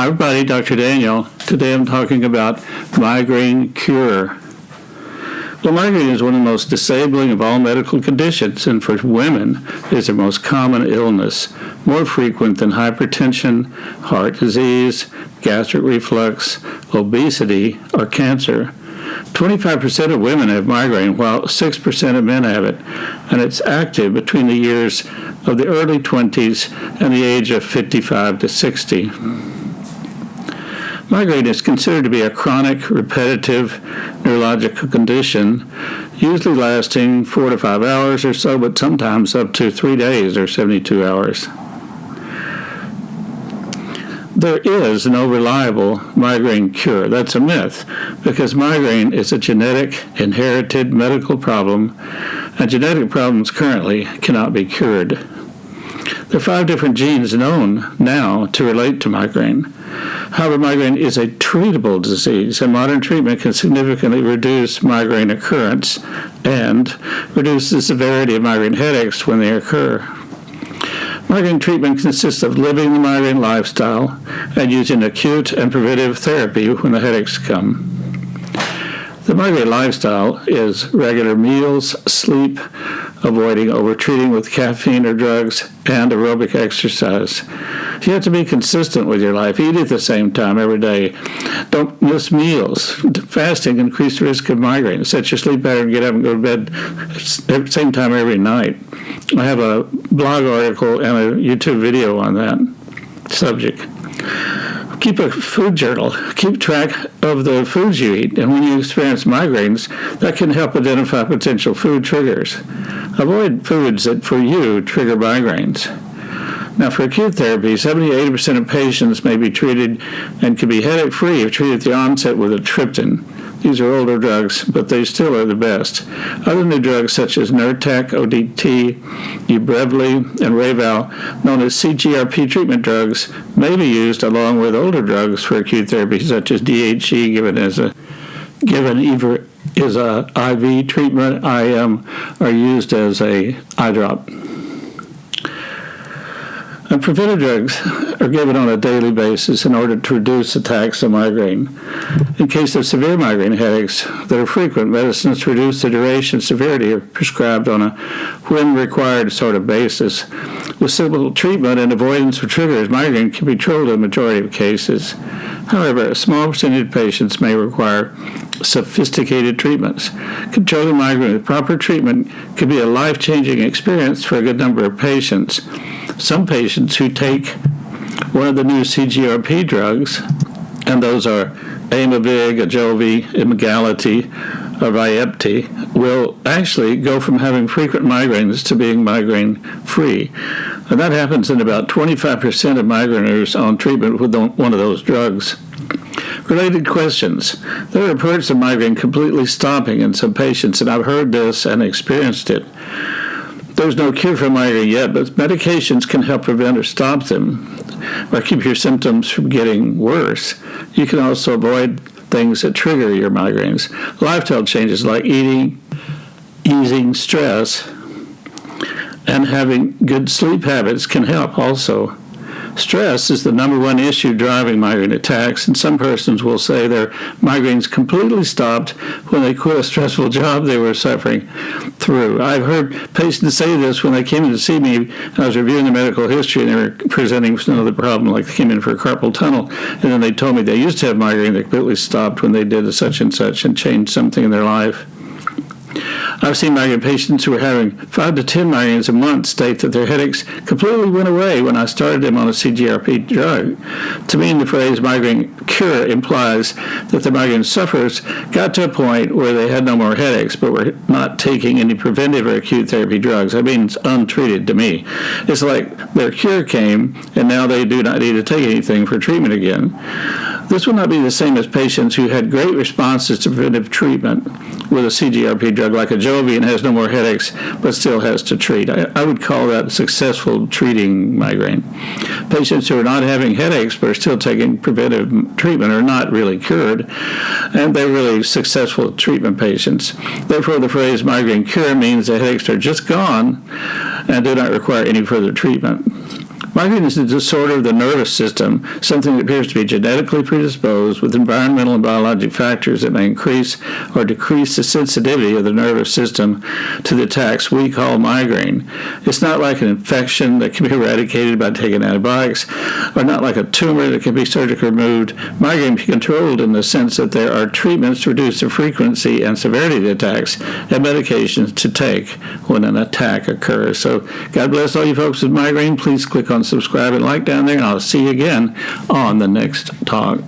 Hi everybody, Dr. Daniel. Today I'm talking about Migraine Cure. Well, migraine is one of the most disabling of all medical conditions, and for women is the most common illness, more frequent than hypertension, heart disease, gastric reflux, obesity, or cancer. 25% of women have migraine, while 6% of men have it, and it's active between the years of the early 20s and the age of 55 to 60. Migraine is considered to be a chronic, repetitive neurological condition, usually lasting 4 to 5 hours or so, but sometimes up to 3 days or 72 hours. There is no reliable migraine cure. That's a myth, because migraine is a genetic, inherited medical problem, and genetic problems currently cannot be cured. There are 5 different genes known now to relate to migraine. However, migraine is a treatable disease, and modern treatment can significantly reduce migraine occurrence and reduce the severity of migraine headaches when they occur. Migraine treatment consists of living the migraine lifestyle and using acute and preventive therapy when the headaches come. The migraine lifestyle is regular meals, sleep, avoiding overtreating with caffeine or drugs, and aerobic exercise. You have to be consistent with your life. Eat at the same time every day. Don't miss meals. Fasting increases the risk of migraine. Set your sleep pattern, get up and go to bed at the same time every night. I have a blog article and a YouTube video on that subject. Keep a food journal. Keep track of the foods you eat, and when you experience migraines, that can help identify potential food triggers. Avoid foods that, for you, trigger migraines. Now, for acute therapy, 70-80% of patients may be treated and can be headache-free if treated at the onset with a triptan. These are older drugs, but they still are the best. Other new drugs such as Nurtec, ODT, Ubrevely, and Rayval, known as CGRP treatment drugs, may be used along with older drugs for acute therapy such as DHE, given either as a IV treatment, IM, or used as a eye drop. And preventive drugs are given on a daily basis in order to reduce attacks of migraine. In case of severe migraine headaches that are frequent, medicines to reduce the duration and severity are prescribed on a when required sort of basis. With simple treatment and avoidance of triggers, migraine can be controlled in the majority of cases. However, a small percentage of patients may require sophisticated treatments. Controlling migraine with proper treatment can be a life-changing experience for a good number of patients. Some patients who take one of the new CGRP drugs, and those are Aimovig, Ajovy, Emgality, or Vyepti, will actually go from having frequent migraines to being migraine-free. And that happens in about 25% of migraineurs on treatment with one of those drugs. Related questions. There are reports of migraine completely stopping in some patients, and I've heard this and experienced it. There's no cure for migraine yet, but medications can help prevent or stop them, or keep your symptoms from getting worse. You can also avoid things that trigger your migraines. Lifestyle changes like eating, easing stress, and having good sleep habits can help also. Stress is the number one issue driving migraine attacks, and some persons will say their migraines completely stopped when they quit a stressful job they were suffering through. I've heard patients say this when they came in to see me, and I was reviewing their medical history, and they were presenting with another problem, like they came in for a carpal tunnel, and then they told me they used to have migraine that completely stopped when they did such and such and changed something in their life. I've seen migraine patients who were having 5 to 10 migraines a month state that their headaches completely went away when I started them on a CGRP drug. To me, the phrase migraine cure implies that the migraine sufferers got to a point where they had no more headaches but were not taking any preventive or acute therapy drugs. That means untreated to me. It's like their cure came and now they do not need to take anything for treatment again. This will not be the same as patients who had great responses to preventive treatment with a CGRP drug like Ajovy and has no more headaches but still has to treat. I would call that successful treating migraine. Patients who are not having headaches but are still taking preventive treatment are not really cured, and they're really successful treatment patients. Therefore, the phrase migraine cure means the headaches are just gone and do not require any further treatment. Migraine is a disorder of the nervous system, something that appears to be genetically predisposed with environmental and biologic factors that may increase or decrease the sensitivity of the nervous system to the attacks we call migraine. It's not like an infection that can be eradicated by taking antibiotics, or not like a tumor that can be surgically removed. Migraine can be controlled in the sense that there are treatments to reduce the frequency and severity of the attacks and medications to take when an attack occurs. So God bless all you folks with migraine. Please click on subscribe and like down there, and I'll see you again on the next talk.